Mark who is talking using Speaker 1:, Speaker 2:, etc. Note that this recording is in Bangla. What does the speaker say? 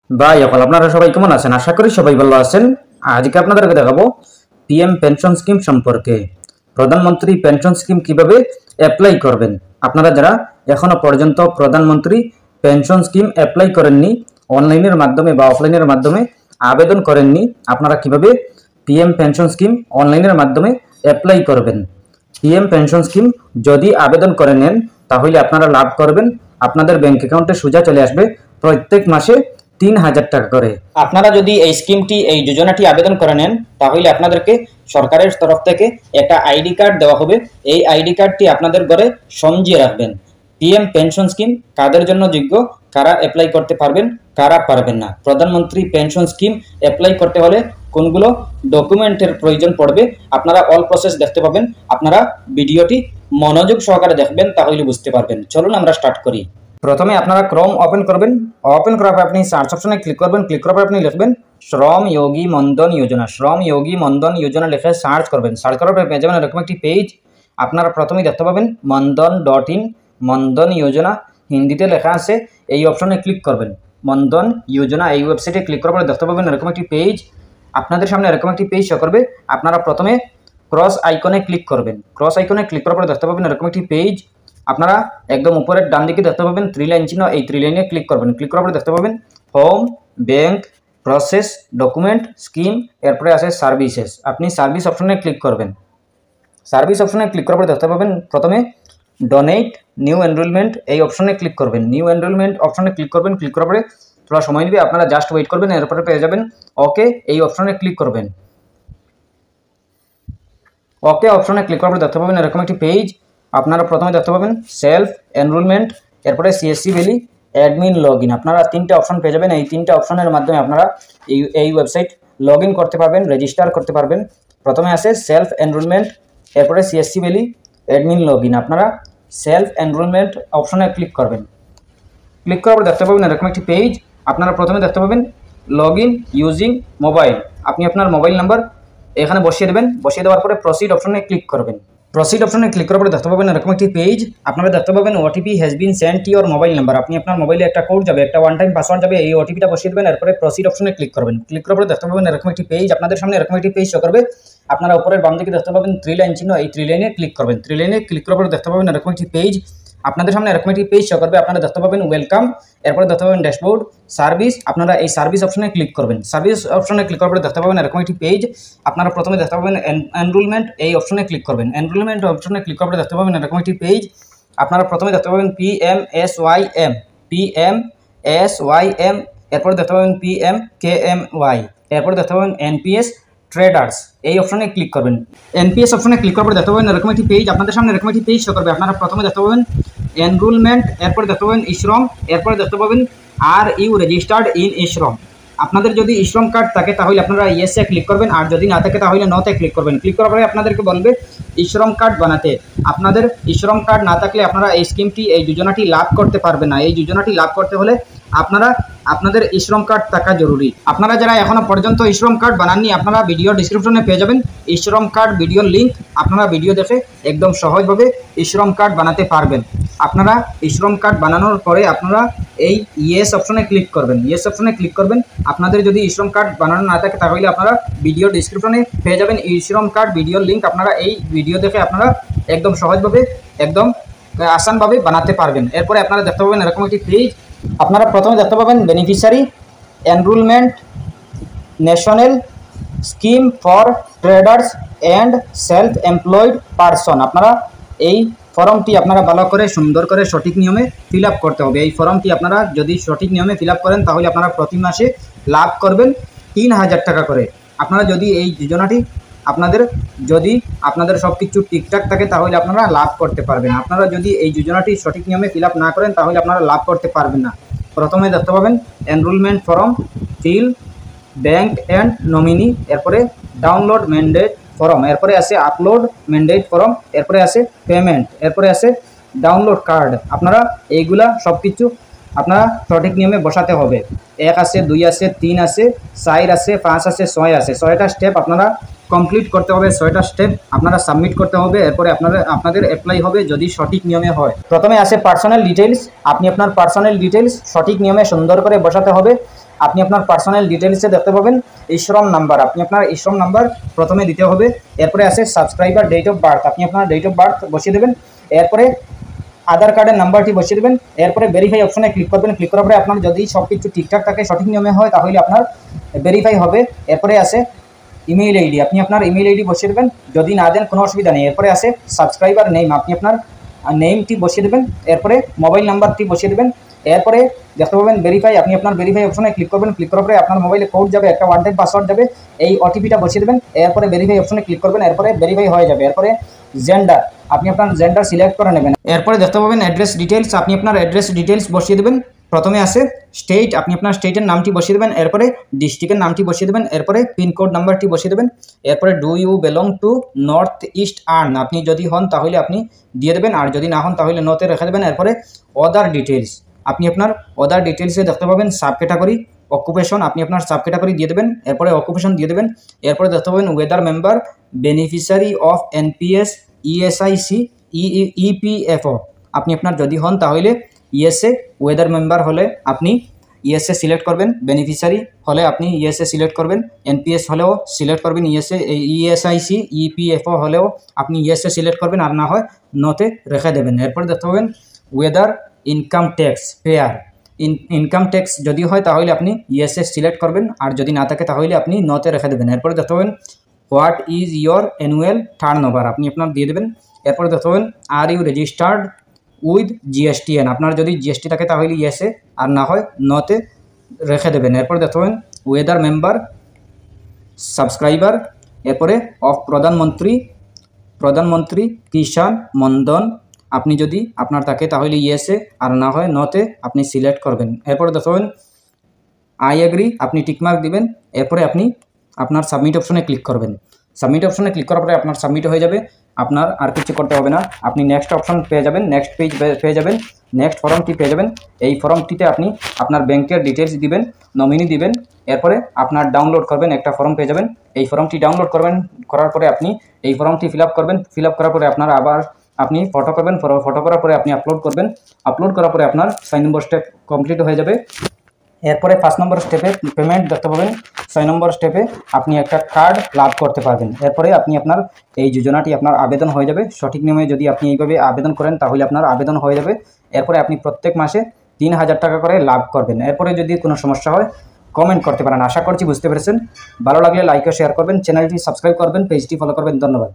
Speaker 1: ভাই এখন আপনারা সবাই কেমন আছেন? আশা করি সবাই ভালো আছেন। আজকে আপনাদেরকে দেখাবো পিএম পেনশন স্কিম সম্পর্কে। প্রধানমন্ত্রী পেনশন স্কিম কিভাবে অ্যাপ্লাই করবেন। আপনারা যারা এখনো পর্যন্ত প্রধানমন্ত্রী পেনশন স্কিম অ্যাপ্লাই করেননি, অনলাইনের মাধ্যমে বা অফলাইনের মাধ্যমে আবেদন করেননি, আপনারা কিভাবে পিএম পেনশন স্কিম অনলাইনের মাধ্যমে অ্যাপ্লাই করবেন। পিএম পেনশন স্কিম যদি আবেদন করে নেন তাহলে আপনারা লাভ করবেন, আপনাদের ব্যাংক অ্যাকাউন্টে সোজা চলে আসবে প্রত্যেক মাসে ৩,০০০ টাকা করে। আপনারা যদি এই স্কিমটি, এই যোজনাটি আবেদন করে নেন তাহলে আপনাদেরকে সরকারের তরফ থেকে একটা আইডি কার্ড দেওয়া হবে। এই আইডি কার্ডটি আপনাদের ঘরে সঞ্জিয়ে রাখবেন। পিএম পেনশন স্কিম কাদের জন্য যোগ্য, কারা অ্যাপ্লাই করতে পারবেন, কারা পারবেন না। প্রধানমন্ত্রী পেনশন স্কিম অ্যাপ্লাই করতে হলে কোনগুলো ডকুমেন্টের প্রয়োজন পড়বে আপনারা অল প্রসেস দেখতে পাবেন। আপনারা ভিডিওটি মনোযোগ সহকারে দেখবেন, তাহলে বুঝতে পারবেন। চলুন আমরা স্টার্ট করি। প্রথমে আপনারা ক্রোম ওপেন করবেন। ওপেন করার পর আপনি সার্চ অপশনে ক্লিক করবেন। ক্লিক করার পর আপনি লিখবেন শ্রম যোগী মনধন যোজনা। শ্রম যোগী মনধন যোজনা লিখে সার্চ করবেন। সার্চ করার পর পেয়ে যাবেন এরকম একটি পেজ। আপনারা প্রথমেই দেখতে পাবেন মনধন.in, মনধন যোজনা হিন্দিতে লেখা আছে। এই অপশনে ক্লিক করবেন। মনধন যোজনা এই ওয়েবসাইটে ক্লিক করার পর দেখতে পাবেন এরকম একটি পেজ। আপনাদের সামনে এরকম একটি পেজ শো করবে। আপনারা প্রথমে ক্রস আইকনে ক্লিক করবেন। ক্রস আইকনে ক্লিক করার পর দেখতে পাবেন এরকম একটি পেজ। আপনারা একদম উপরের ডান দিকে দেখতে পাবেন 3 লাইন চিহ্ন, এই 3 লাইনে ক্লিক করবেন। ক্লিক করার পর দেখতে পাবেন home, bank, process, document, scheme, এরপরে আছে সার্ভিসেস। আপনি সার্ভিস অপশনে ক্লিক করবেন। সার্ভিস অপশনে ক্লিক করার পর দেখতে পাবেন প্রথমে ডোনেট, নিউ এনরোলমেন্ট এই অপশনে ক্লিক করবেন। নিউ এনরোলমেন্ট অপশনে ক্লিক করবেন। ক্লিক করার পরে থোড়া সময় নেবে, আপনারা জাস্ট ওয়েট করবেন। এরপরে পেয়ে যাবেন ওকে, এই অপশনে ক্লিক করবেন। ওকে অপশনে ক্লিক করার পর দেখতে পাবেন এরকম একটি পেজ। আপনারা প্রথমে দেখতে পাবেন সেলফ এনরোলমেন্ট, এরপরে CSC valley, admin log in. আপনারা 3টে অপশন পেয়ে যাবেন। এই 3টে অপশনের মাধ্যমে আপনারা এই ওয়েবসাইট লগ ইন করতে পারবেন, রেজিস্টার করতে পারবেন। প্রথমে আছে সেলফ এনরোলমেন্ট, এরপরে CSC valley, admin log in. আপনারা সেলফ এনরোলমেন্ট অপশনে ক্লিক করবেন। ক্লিক করার পর দেখতে পাবেন এরকম একটি পেজ। আপনারা প্রথমে দেখতে পাবেন লগ ইন ইউজিং মোবাইল। আপনি আপনার মোবাইল নাম্বার এখানে বসিয়ে দেবেন। বসিয়ে দেওয়ার পরে প্রসিড অপশনে ক্লিক করবেন। প্রসিড অপশনে ক্লিক করার পরে দেখতে পাবেন এরকম একটি পেজ। আপনারা দেখতে পাবেন OTP has been sent to your mobile number. আপনি আপনার মোবাইলে একটা কোড যাবে, একটা ওয়ান টাইম পাসওয়ার্ড যাবে, এই ওটিপিটা বসিয়ে দেবেন। এরপরে প্রসিড অপশনে ক্লিক করবেন। ক্লিক করার পরে দেখতে পাবেন এরকম একটি পেজ। আপনাদের সামনে এরকম একটি পেজ শো করবে। আপনারা উপরের বাম দিকে দেখতে পাবেন 3 লাইন চিহ্ন, এই 3 লাইনে ক্লিক করবেন। 3 লাইনে ক্লিক করার পরে দেখতে পাবেন এরকম একটি পেজ। আপনাদের সামনে এরকম একটি পেজ শো করবে। আপনারা দেখতে পাবেন ওয়েলকাম, এরপরে দেখতে পাবেন ড্যাশবোর্ড, সার্ভিস। আপনারা এই সার্ভিস অপশনে ক্লিক করবেন। সার্ভিস অপশনে ক্লিক করার পরে দেখতে পাবেন এরকম একটি পেজ। আপনারা প্রথমে দেখতে পাবেন এনরোলমেন্ট, এই অপশনে ক্লিক করবেন। এনরোলমেন্ট অপশনে ক্লিক করার পরে দেখতে পাবেন এরকম একটি পেজ। আপনারা প্রথমে দেখতে পাবেন PMSYM, PMSYM, এরপরে দেখতে পাবেন PMKMY, এরপরে দেখতে পাবেন NPS ট্রেডার্স, এই অপশনে ক্লিক করবেন। NPS অপশনে ক্লিক করার পর দেখতে পাবেন এরকম একটি পেজ। আপনাদের সামনে এরকম একটি পেজ শো করবে। আপনারা প্রথমে দেখতে পাবেন এনরোলমেন্ট, এরপরে দেখতে পাবেন ইশ্রম, এরপরে দেখতে পাবেন are you registered in eShram. আপনাদের যদি ইশ্রম কার্ড থাকে তাহলে আপনারা ইয়েসে ক্লিক করবেন, আর যদি না থাকে তাহলে নতে ক্লিক করবেন। ক্লিক করার পরে আপনাদেরকে বলবে ইশ্রম কার্ড বানাতে। আপনাদের ইশ্রম কার্ড না থাকলে আপনারা এই স্কিমটি, এই যোজনাটি লাভ করতে পারবেন না। এই যোজনাটি লাভ করতে হলে আপনাদের ইশ্রম কার্ড থাকা জরুরি। আপনারা যারা এখনো পর্যন্ত ইশ্রম কার্ড বানাননি, আপনারা ভিডিও ডিসক্রিপশনে পেয়ে যাবেন ইশ্রম কার্ড ভিডিওর লিঙ্ক। আপনারা ভিডিও দেখে একদম সহজভাবে ইশ্রম কার্ড বানাতে পারবেন। আপনারা ইশ্রম কার্ড বানানোর পরে আপনারা এই ইয়েস অপশনে ক্লিক করবেন। ইয়েস অপশনে ক্লিক করবেন। আপনাদের যদি ইশ্রম কার্ড বানানো না থাকে তাহলে আপনারা ভিডিও ডিসক্রিপশনে পেয়ে যাবেন ইশ্রম কার্ড ভিডিওর লিঙ্ক। আপনারা এই ভিডিও দেখে আপনারা একদম সহজভাবে, একদম আসানভাবে বানাতে পারবেন। এরপরে আপনারা দেখতে পাবেন এরকম একটি পেজ। আপনারা প্রথমে দেখতে পাবেন beneficiary enrolment national scheme for traders and self employed person. আপনারা এই ফর্মটি আপনারা ভালো করে, সুন্দর করে, সঠিক নিয়মে ফিল আপ করতে হবে। এই ফর্মটি আপনারা যদি সঠিক নিয়মে ফিল আপ করেন তাহলে আপনারা প্রতি মাসে লাভ করবেন ৩,০০০ টাকা করে। আপনারা যদি এই যোজনাটি আপনাদের সব কিছু ঠিকঠাক থাকে তাহলে আপনারা লাভ করতে পারবেন। আপনারা যদি এই যোজনাটি সঠিক নিয়মে ফিল আপ না করেন তাহলে আপনারা লাভ করতে পারবেন না। প্রথমে দেখতে পাবেন enrollment form, fill, bank and nominee, এরপরে ডাউনলোড ম্যান্ডেট ফর্ম, এরপরে আছে আপলোড ম্যান্ডেট ফর্ম, এরপরে আছে পেমেন্ট, এরপরে আছে ডাউনলোড কার্ড। আপনারা এইগুলা সব কিছু আপনারা সঠিক নিয়মে বসাতে হবে। 1 আছে, 2 আছে, 3 আছে, 4 আছে, 5 আছে, 6 আছে। 6টা স্টেপ আপনারা কমপ্লিট করতে হবে। 6টা স্টেপ আপনারা সাবমিট করতে হবে। এরপরে আপনাদের অ্যাপ্লাই হবে যদি সঠিক নিয়মে হয়। প্রথমে আছে পার্সোনাল ডিটেইলস। আপনি আপনার পার্সোনাল ডিটেইলস সঠিক নিয়মে সুন্দর করে বসাতে হবে। আপনি আপনার পার্সোনাল ডিটেলসে দেখতে পাবেন এই শ্রম নাম্বার, আপনি আপনার এই শ্রম নাম্বার প্রথমে দিতে হবে। এরপরে আছে সাবস্ক্রাইবার ডেট অফ বার্থ, আপনি আপনার ডেট অফ বার্থ বসিয়ে দেবেন। এরপরে আধার কার্ডের নাম্বারটি বসিয়ে দেবেন। এরপরে ভেরিফাই অপশনে ক্লিক করবেন। ক্লিক করার পরে আপনার যদি সব কিছু ঠিকঠাক থাকে, সঠিক নিয়মে হয়, তাহলে আপনার ভেরিফাই হবে। এরপরে আছে ইমেইল আইডি, আপনি আপনার ইমেইল আইডি বসিয়ে দেবেন। যদি না দেন কোনো অসুবিধা নেই। এরপরে আছে সাবস্ক্রাইবার নেম, আপনি আপনার নেমটি বসিয়ে দেবেন। এরপরে মোবাইল নাম্বারটি বসিয়ে দেবেন। এরপরে দেখতে পাবেন ভেরিফাই, আপনি আপনার ভেরিফাই অপশনে ক্লিক করবেন। ক্লিক করার পরে আপনার মোবাইলে কোড যাবে, একটা ওয়ান টাইম পাসওয়ার্ড যাবে, এই ওটিপিটা বসিয়ে দেবেন। এরপরে ভেরিফাই অপশনে ক্লিক করবেন। এরপরে ভেরিফাই হয়ে যাবে। এরপরে জেন্ডার, আপনি আপনার জেন্ডার সিলেক্ট করে নেবেন। এরপরে দেখতে পাবেন অ্যাড্রেস ডিটেলস, আপনি আপনার অ্যাড্রেস ডিটেলস বসিয়ে দেবেন। প্রথমে আছে স্টেট, আপনি আপনার স্টেটের নামটি বসিয়ে দেবেন। এরপরে ডিস্ট্রিক্টের নামটি বসিয়ে দেবেন। এরপরে পিনকোড নাম্বারটি বসিয়ে দেবেন। এরপরে do you belong to North Eastern, আপনি যদি হন তাহলে আপনি দিয়ে দেবেন, আর যদি না হন তাহলে নতে রেখে দেবেন। এরপরে অদার ডিটেলস, আপনি আপনার অদার ডিটেলসে দেখতে পাবেন সাব ক্যাটাগরি অকুপেশন, আপনি আপনার সাব ক্যাটাগরি দিয়ে দেবেন। এরপরে অকুপেশন দিয়ে দেবেন। এরপরে দেখতে পাবেন weather member, beneficiary of NPS, ESIC, EPFO, আপনি আপনার যদি হন তাহলে ইএসএ, ওয়েদার মেম্বার হলে আপনি ইএসএ সিলেক্ট করবেন, বেনিফিশিয়ারি হলে আপনি ইএসএ সিলেক্ট করবেন, এনপিএস হলেও সিলেক্ট করবেন ইএসএ, ইএসআইসি, ইপিএফও হলেও আপনি ইএসএ সিলেক্ট করবেন, আর না হয় নতে রেখে দেবেন। এরপরে দেখতে পাবেন weather income tax payer, income tax যদি হয় তাহলে আপনি ইএসএ সিলেক্ট করবেন, আর যদি না থাকে তাহলে আপনি নতে রেখে দেবেন। এরপরে দেখতে পাবেন what is your annual turn over, আপনি আপনার দিয়ে দেবেন। এরপরে দেখতে পাবেন আর ইউ রেজিস্টার্ড উইথ জিএসটিএন, আপনার যদি জিএসটি থাকে তাহলে ইয়েসে, আর না হয় নতে রেখে দেবেন। এরপরে দেখতে পাবেন ওয়েদার মেম্বার, সাবস্ক্রাইবার, এরপরে অফ প্রধানমন্ত্রী কিষাণ মনধন, আপনি যদি আপনার থাকে তাহলে ইয়েসে, আর না হয় নতে আপনি সিলেক্ট করবেন। এরপরে দেখতে পাবেন আই এগ্রি, আপনি টিকমার্ক দিবেন। এরপরে আপনি আপনার সাবমিট অপশনে ক্লিক করবেন। সাবমিট অপশনে ক্লিক করার পরে আপনার সাবমিট হয়ে যাবে, আপনার আর কিছু করতে হবে না। আপনি নেক্সট অপশন পেয়ে যাবেন, নেক্সট পেজ পেয়ে যাবেন, নেক্সট ফর্মটি পেয়ে যাবেন। এই ফর্মটিতে আপনি আপনার ব্যাংকের ডিটেলস দিবেন, নমিনি দিবেন। এরপরে আপনার ডাউনলোড করবেন, একটা ফর্ম পেয়ে যাবেন। এই ফর্মটি ডাউনলোড করবেন, করার পরে আপনি এই ফর্মটি ফিল আপ করবেন। ফিল আপ করার পরে আপনার আবার আপনি ফটো করবেন, ফটো করার পরে আপনি আপলোড করবেন। আপলোড করার পরে আপনার 6 নম্বর স্টেপ কমপ্লিট হয়ে যাবে। এরপরে 5 নম্বর স্টেপে পেমেন্ট দেখতে পাবেন। 6 নম্বর স্টেপে আপনি একটা কার্ড লাভ করতে পারবেন। এরপরে আপনি আপনার এই যোজনাটি আপনার আবেদন হয়ে যাবে। সঠিক নিয়মে যদি আপনি এইভাবে আবেদন করেন তাহলে আপনার আবেদন হয়ে যাবে। এরপরে আপনি প্রত্যেক মাসে 3000 টাকা করে লাভ করবেন। এরপরে যদি কোনো সমস্যা হয় কমেন্ট করতে পারেন। আশা করছি বুঝতে পেরেছেন। ভালো লাগলে লাইক ও শেয়ার করবেন, চ্যানেলটি সাবস্ক্রাইব করবেন, পেজটি ফলো করবেন। ধন্যবাদ।